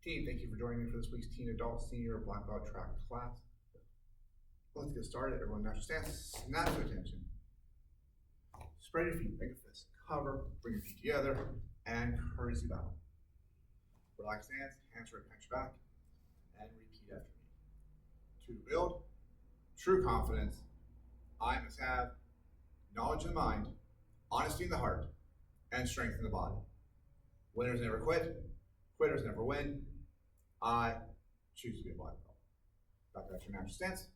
Team, thank you for joining me for this week's Teen Adult Senior Black Belt Track class. Let's get started. Everyone, natural stance, snap to attention. Spread your feet, make a fist, cover, bring your feet together, and courtesy bow. Relax stance, hands right behind your back, and repeat after me. To build true confidence, I must have knowledge in the mind, honesty in the heart, and strength in the body. Winners never quit, quitters never win. I choose to be a black belt. Back to your natural stance.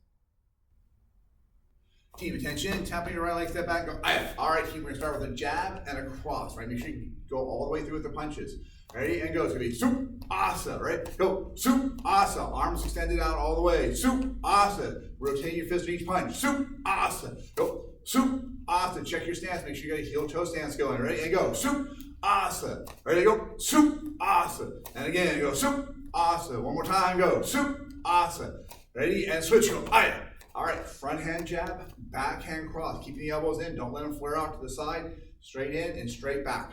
Team, attention, tapping your right leg, step back, go. All right, team, we're gonna start with a jab and a cross, right? Make sure you go all the way through with the punches. Ready, and go. It's gonna be soup, asa, right? Go, soup, asa. Arms extended out all the way. Soup, asa. Rotate your fist with each punch. Soup, asa. Go, soup, asa. Check your stance. Make sure you got a heel toe stance going. Ready, and go. Soup, asa. Ready, go. Soup, asa. And again, go. Soup, asa. One more time, go. Soup, asa. Ready, and switch, go. Aya. All right, front hand jab, back hand cross. Keep the elbows in. Don't let them flare out to the side. Straight in and straight back.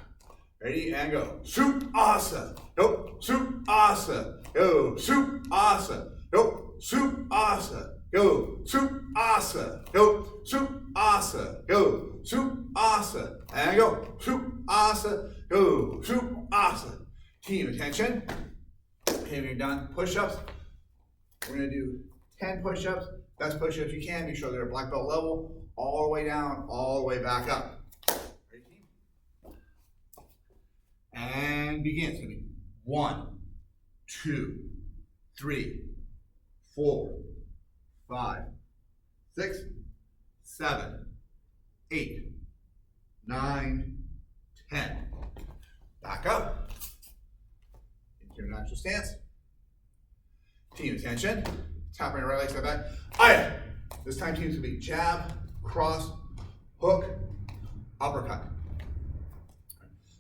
Ready, and go. Soup, asa. Go, soup, asa. Go, soup, asa. Go, soup, asa. Go, soup, asa. Go, soup, asa. Go, soup, asa. And go, soup, asa. Go, soup, asa. Team, attention. Okay, when you're done, push-ups. We're gonna do 10 push-ups. Best push-ups you can. Make sure they're black belt level, all the way down, all the way back up. Ready, team? And begin. It's gonna be 1, 2, 3, 4, 5, 6, 7, 8, 9, 10. Back up. Into your natural stance. Team, attention. Tapping your right leg, step back. Aya. This time, team's gonna be jab, cross, hook, uppercut.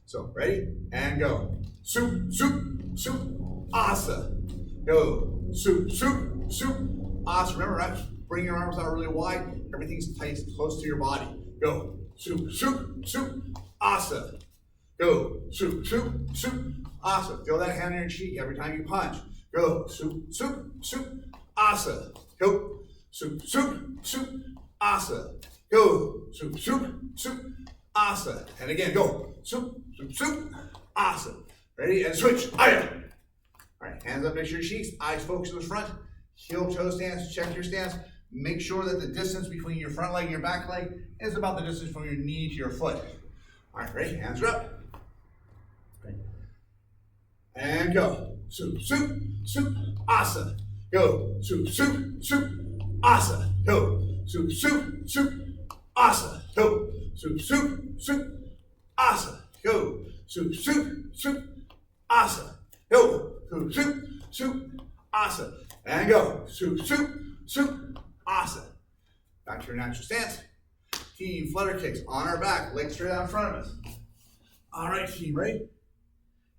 So, ready? And go. Soup, soup, soup, asa. Go. Soup, soup, soup, asa. Remember, right? Bring your arms out really wide. Everything's tight, close to your body. Go. Soup, soup, soup, asa. Go. Soup, soup, soup, asa. Feel that hand in your cheek every time you punch. Go. Soup, soup, soup, asa. Go. Soup, soup, soup, asa. Go. Soup, soup, soup, asa. And again, go. Soup, soup, soup, asa. Ready? And switch. Aya. All right, hands up next to your cheeks. Eyes focus to the front. Heel toe stance. Check your stance. Make sure that the distance between your front leg and your back leg is about the distance from your knee to your foot. All right, ready? Hands are up. Ready. And go. Soup, soup, soup, asa. Go. Soup, soup, soup, asa. Go. Soup, soup, soup, asa. Go. Soup, soup, soup, asa. Go. Soup, soup, soup, asa. Go. Soup, soup, soup, asa. And go. Soup, soup, soup, asa. Back to your natural stance. Team, flutter kicks on our back, legs straight out in front of us. All right, team, ready?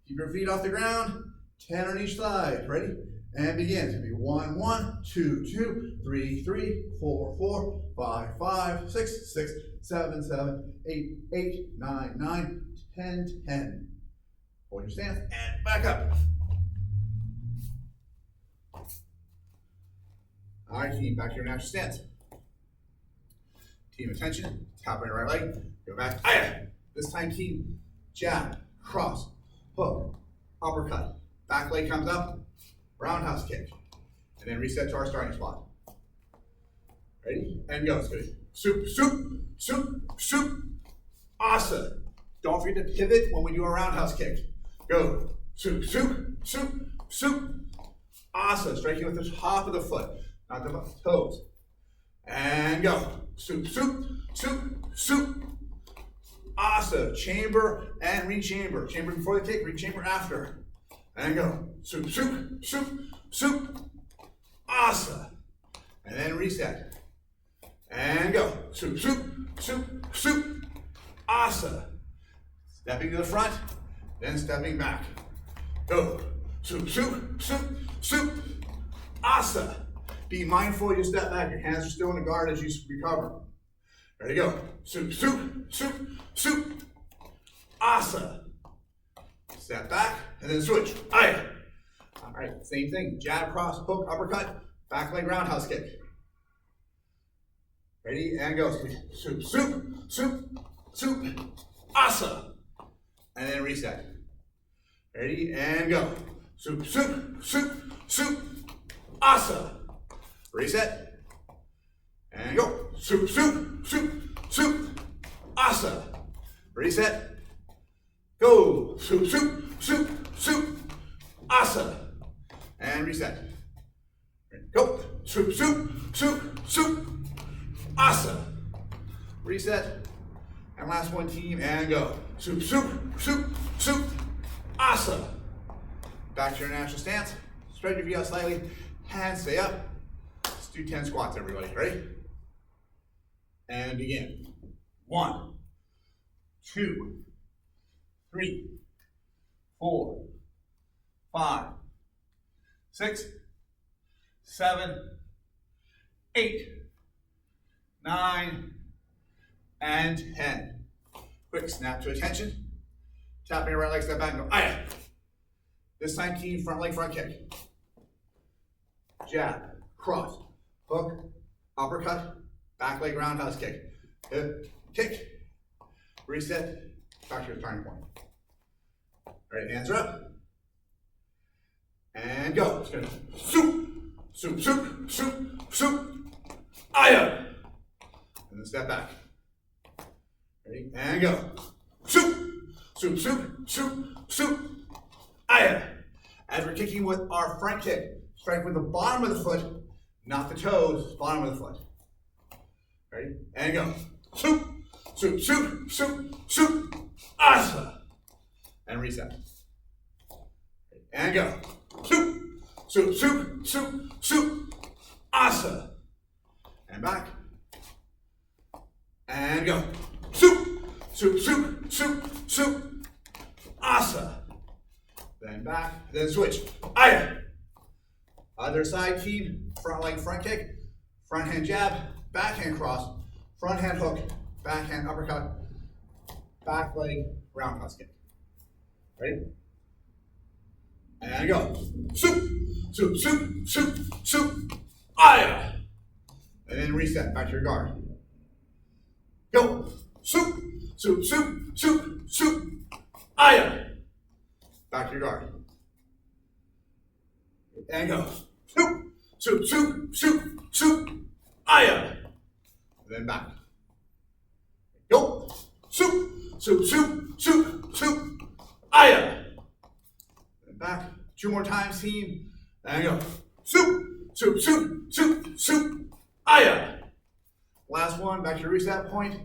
Keep your feet off the ground. 10 on each side. Ready? And begin. It's going to be 1, 1, 2, 2, 3, 3, 4, 4, 5, 5, 6, 6, 7, 7, 8, 8, 9, 9, 10, 10. Hold your stance and back up. All right, team, back to your natural stance. Team, attention. Tap on your right leg. Go back. Aya. This time, team, jab, cross, hook, uppercut. Back leg comes up, roundhouse kick. And then reset to our starting spot. Ready? And go. It's good. Soup, soup, soup, soup, asa. Don't forget to pivot when we do a roundhouse kick. Go. Soup, soup, soup, soup, asa. Striking with the top of the foot, not the toes. And go. Soup, soup, soup, soup, asa. Chamber and rechamber. Chamber before the kick, rechamber after. And go. Soup, soup, soup, soup, asa. And then reset. And go. Soup, soup, soup, soup, asa. Stepping to the front, then stepping back. Go. Soup, soup, soup, soup, asa. Be mindful you step back. Your hands are still in the guard as you recover. Ready to go. Soup, soup, soup, soup, asa. Step back and then switch. Aya. right, same thing. Jab, cross, hook, uppercut, back leg roundhouse kick. Ready, and go. Soup, soup, soup, soup, asa. And then reset. Ready, and go. Soup, soup, soup, soup, asa. Reset. And go. Soup, soup, soup, soup, asa. Reset. Go. Soup, soup, soup, soup, asa. And reset. Go. Soup, soup, soup, soup, asa. Reset. And last one, team, and go. Soup, soup, soup, soup, asa. Back to your natural stance. Spread your feet out slightly. Hands stay up. Let's do 10 squats, everybody. Ready? And begin. 1, 2, 3, 4, 5, 6, 7, 8, 9, and 10. Quick snap to attention. Tapping your right leg, step back and go, aya. This time, team, front leg, front kick. Jab, cross, hook, uppercut, back leg roundhouse kick. Hip, kick, reset, back to your starting point. All right, hands are up. And go. It's gonna soup, soup, soup, soup, soup, aya. And then step back. Ready? And go. Soup, soup, soup, soup, soup, aya. As we're kicking with our front kick, strike with the bottom of the foot, not the toes, bottom of the foot. Ready? And go. Soup, soup, soup, soup, soup, asa. And reset. And go. Soup, soup, soup, soup, soup, asa. And back. And go. Soup, soup, soup, soup, soup, asa. Then back, then switch. Aya. Other side, team. Front leg, front kick. Front hand jab, back hand cross. Front hand hook, back hand uppercut. Back leg, roundhouse kick. Ready? And go. Soup, soup, soup, soup, soup, aya. And then reset, back to your guard. Go. Soup, soup, soup, soup, soup, aya. Back to your guard. And go. Soup, soup, soup, soup, soup, aya. And then back. Go. Soup, soup, soup, soup, soup, aya. And back. 2 more times, team. And go. Soup, soup, soup, soup, soup, aya. Last one, back to your reset point.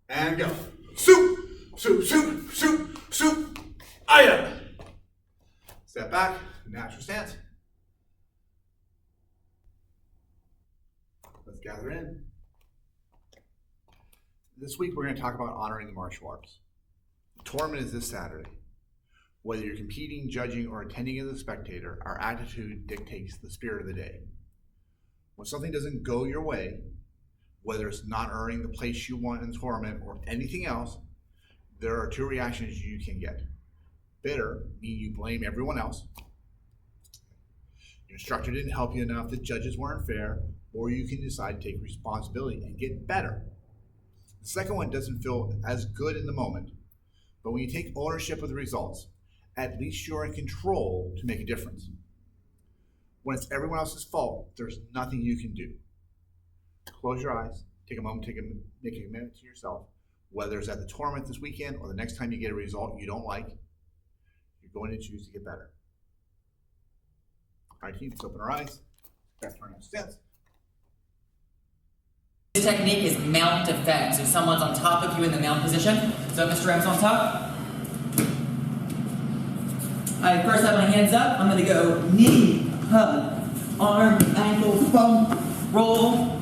And go. Soup, soup, soup, soup, soup, aya. Step back, natural stance. Let's gather in. This week we're going to talk about honoring the martial arts. The tournament is this Saturday. Whether you're competing, judging, or attending as a spectator, our attitude dictates the spirit of the day. When something doesn't go your way, whether it's not earning the place you want in the tournament or anything else, there are 2 reactions you can get. Bitter, meaning you blame everyone else. Your instructor didn't help you enough, the judges weren't fair, or you can decide to take responsibility and get better. The second one doesn't feel as good in the moment, but when you take ownership of the results, at least you're in control to make a difference. When it's everyone else's fault, there's nothing you can do. Close your eyes, take a moment, make a commitment to yourself, whether it's at the tournament this weekend or the next time you get a result you don't like, you're going to choose to get better. All right, team, let's open our eyes. Back to our next stance. This technique is mount defense. So someone's on top of you in the mount position. So Mr. M's on top. I first have my hands up. I'm going to go knee, hug, arm, ankle, bump, roll,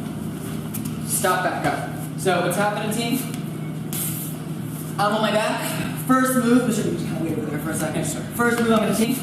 stop back up. So what's happening, team? I'm on my back. First move, Mr. Just kind of wait over there for a second. First move I'm going to take.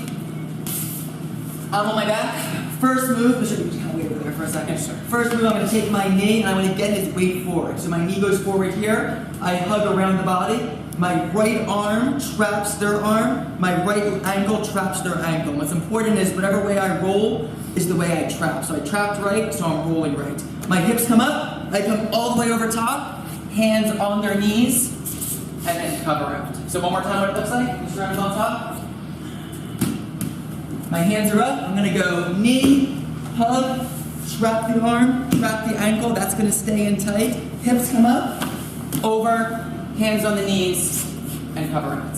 I'm on my back. First move, Mr. Just kind of wait over there for a second. First move I'm going to take my knee and I'm going to get his weight forward. So my knee goes forward here. I hug around the body. My right arm traps their arm, my right ankle traps their ankle. What's important is whatever way I roll is the way I trap. So I trapped right, so I'm rolling right. My hips come up, I come all the way over top, hands on their knees, and then cover out. So one more time what it looks like, just round on top. My hands are up, I'm gonna go knee, hug, trap the arm, trap the ankle, that's gonna stay in tight. Hips come up, over, hands on the knees, and cover out.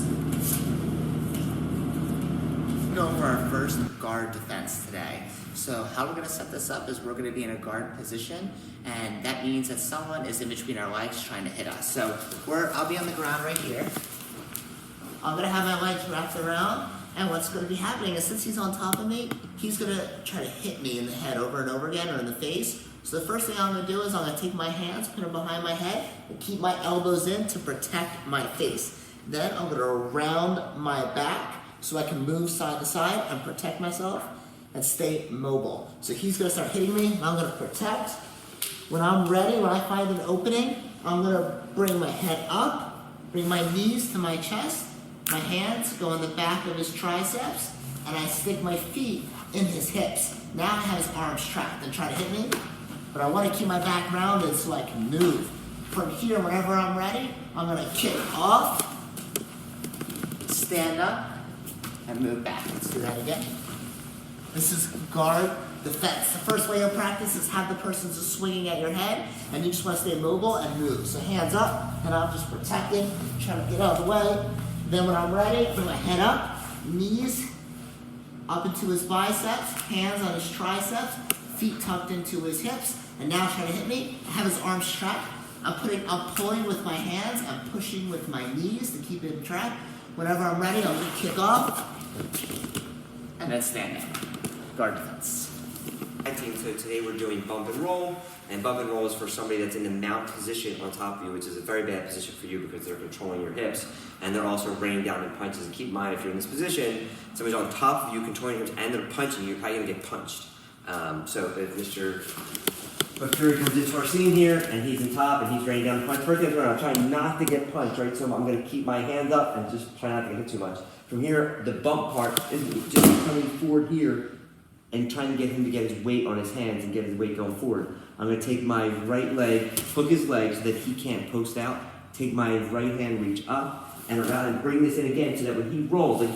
We're going for our first guard defense today. So how we're going to set this up is we're going to be in a guard position, and that means that someone is in between our legs trying to hit us. So I'll be on the ground right here. I'm going to have my legs wrapped around, and what's going to be happening is since he's on top of me, he's going to try to hit me in the head over and over again or in the face. So the first thing I'm going to do is I'm going to take my hands, put them behind my head, and keep my elbows in to protect my face. Then I'm going to round my back so I can move side to side and protect myself and stay mobile. So he's going to start hitting me, and I'm going to protect. When I'm ready, when I find an opening, I'm going to bring my head up, bring my knees to my chest, my hands go on the back of his triceps, and I stick my feet in his hips. Now I have his arms trapped and try to hit me. But I want to keep my back rounded so I can move. From here, whenever I'm ready, I'm going to kick off, stand up, and move back. Let's do that again. This is guard defense. The first way you'll practice is have the person just swinging at your head, and you just want to stay mobile and move. So hands up, and I'm just protecting, trying to get out of the way. Then when I'm ready, bring my head up, knees up into his biceps, hands on his triceps, feet tucked into his hips, and now trying to hit me. I have his arms trapped. I'm pulling with my hands, I'm pushing with my knees to keep it in track. Whenever I'm ready, I'm gonna kick off, and then stand down. Guard defense. Hi team, so today we're doing bump and roll is for somebody that's in the mount position on top of you, which is a very bad position for you because they're controlling your hips, and they're also raining down in punches. And keep in mind, if you're in this position, somebody's on top of you controlling your hips and they're punching you, how are you gonna get punched? So if Mr. Fury comes into our scene here, and he's in top, and he's raining down the punch, first thing I'm trying not to get punched, right? So I'm going to keep my hands up and just try not to get hit too much. From here, the bump part is just coming forward here and trying to get him to get his weight on his hands and get his weight going forward. I'm going to take my right leg, hook his leg so that he can't post out, take my right hand, reach up, and around and bring this in again so that when he rolls, like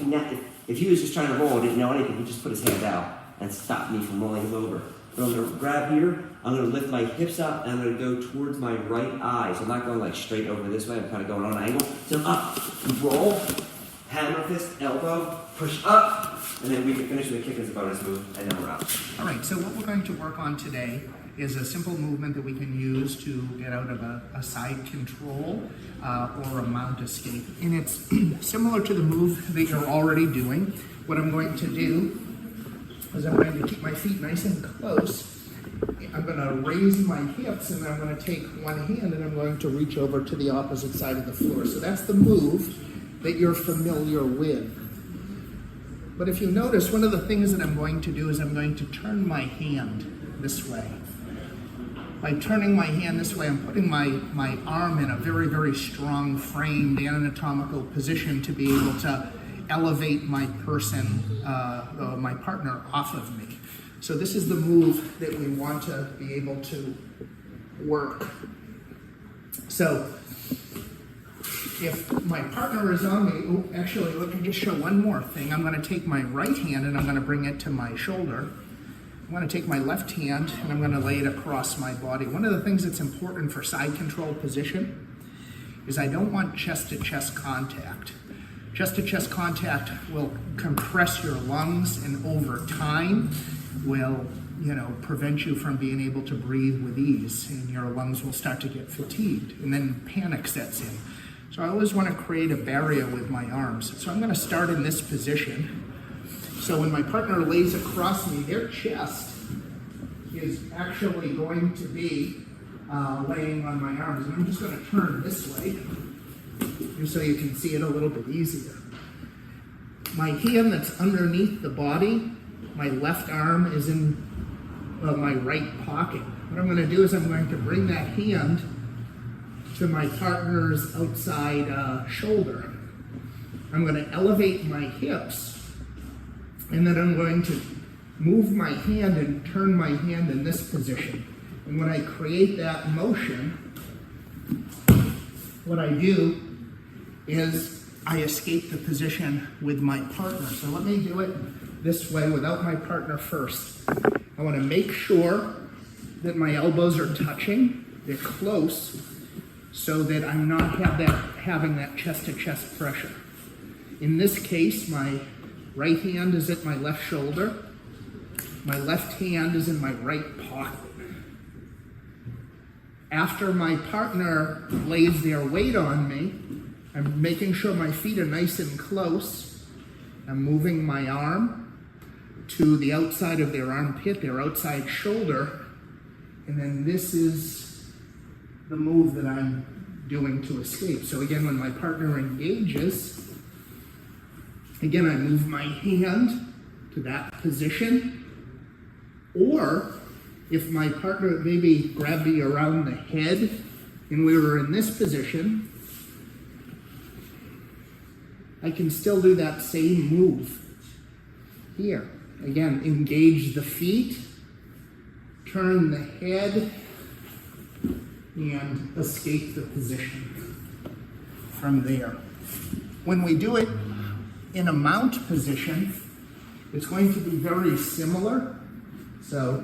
if he was just trying to roll and didn't know anything, he'd just put his hands out and stop me from rolling him over. But I'm going to grab here, I'm going to lift my hips up, and I'm going to go towards my right eye. So I'm not going like straight over this way, I'm kind of going on an angle. So up, roll, hammer fist, elbow, push up, and then we can finish with a kick as a bonus move, and then we're out. All right, so what we're going to work on today is a simple movement that we can use to get out of a side control or a mount escape. And it's similar to the move that you're already doing. What I'm going to do is I'm going to keep my feet nice and close. I'm going to raise my hips, and then I'm going to take one hand and I'm going to reach over to the opposite side of the floor. So that's the move that you're familiar with. But if you notice, one of the things that I'm going to do is I'm going to turn my hand this way. By turning my hand this way, I'm putting my arm in a very, very strong framed anatomical position to be able to elevate my my partner off of me. So this is the move that we want to be able to work. So if my partner is on me, actually, let me just show one more thing. I'm going to take my right hand and I'm going to bring it to my shoulder. I'm going to take my left hand and I'm going to lay it across my body. One of the things that's important for side control position is I don't want chest-to-chest contact. Chest-to-chest contact will compress your lungs, and over time will, prevent you from being able to breathe with ease, and your lungs will start to get fatigued, and then panic sets in. So I always want to create a barrier with my arms. So I'm going to start in this position. So when my partner lays across me, their chest is actually going to be laying on my arms, and I'm just going to turn this way, just so you can see it a little bit easier. My hand that's underneath the body, my left arm is in my right pocket. What I'm going to do is I'm going to bring that hand to my partner's outside shoulder. I'm going to elevate my hips, and then I'm going to move my hand and turn my hand in this position. And when I create that motion, what I do is I escape the position with my partner. So let me do it this way without my partner first. I want to make sure that my elbows are touching, they're close, so that I'm not having that chest-to-chest pressure. In this case, my right hand is at my left shoulder, my left hand is in my right pocket. After my partner lays their weight on me, I'm making sure my feet are nice and close. I'm moving my arm to the outside of their armpit, their outside shoulder, and then this is the move that I'm doing to escape. So again, when my partner engages, again, I move my hand to that position, or if my partner maybe grabbed me around the head and we were in this position, I can still do that same move here. Again, engage the feet, turn the head, and escape the position from there. When we do it in a mount position, it's going to be very similar. So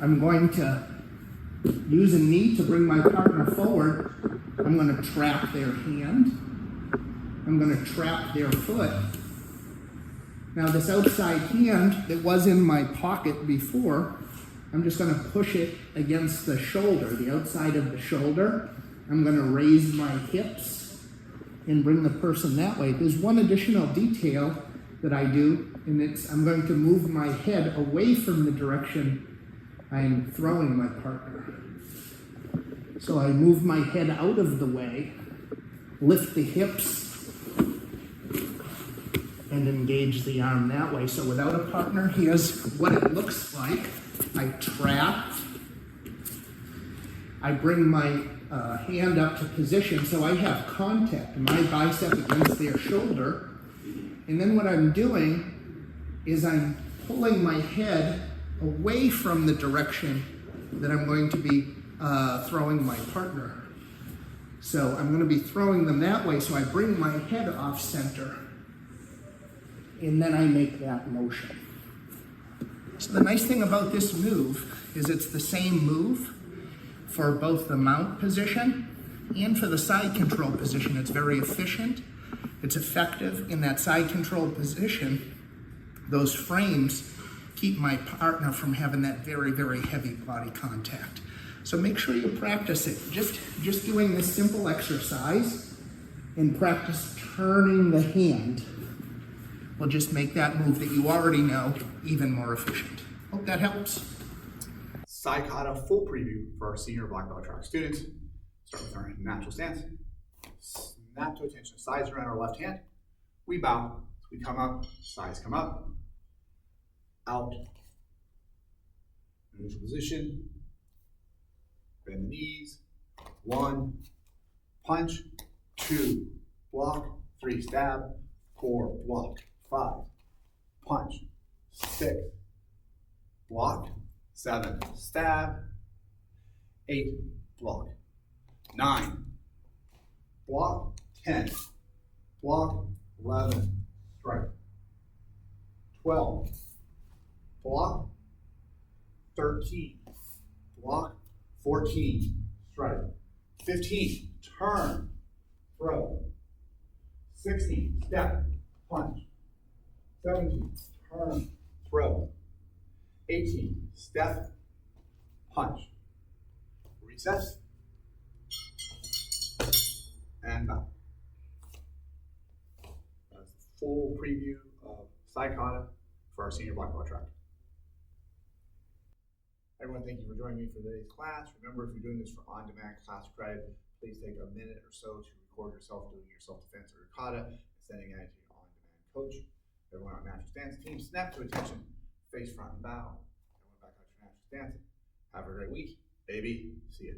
I'm going to use a knee to bring my partner forward. I'm going to trap their hand. I'm going to trap their foot. Now this outside hand that was in my pocket before, I'm just going to push it against the shoulder, the outside of the shoulder. I'm going to raise my hips and bring the person that way. There's one additional detail that I do, and it's I'm going to move my head away from the direction I'm throwing my partner. So I move my head out of the way, lift the hips, and engage the arm that way. So without a partner, here's what it looks like. I trap. I bring my hand up to position so I have contact, my bicep against their shoulder. And then what I'm doing is I'm pulling my head away from the direction that I'm going to be throwing my partner. So I'm going to be throwing them that way, so I bring my head off center, and then I make that motion. So the nice thing about this move is it's the same move for both the mount position and for the side control position. It's very efficient, it's effective. In that side control position, those frames keep my partner from having that very, very heavy body contact. So make sure you practice it. Just doing this simple exercise and practice turning the hand will just make that move that you already know even more efficient. Hope that helps. Side Kata full preview for our senior black belt track students. Start with our natural stance. Snap to attention. Sides around our left hand. We bow. We come up. Sides come up. Out. Neutral position. Bend the knees. 1. Punch. 2. Block. 3. Stab. 4. Block. 5. Punch. 6. Block. 7. Stab. 8. Block. 9. Block. 10. Block. 11. Strike. 12. Block. 13. Block. 14. Strike. 15. Turn. Throw. 16. Step. Punch. 17. Turn. Throw. 18. Step. Punch. Recess. And back. That's a full preview of Side Kata for our senior black belt track. Everyone, thank you for joining me for today's class. Remember, if you're doing this for on-demand class credit, please take a minute or so to record yourself doing your self-defense or your kata and sending it to your on-demand coach. Everyone on natural stance team, snap to attention, face front and bow. Everyone back out to your natural stance. Have a great week. Baby, see you.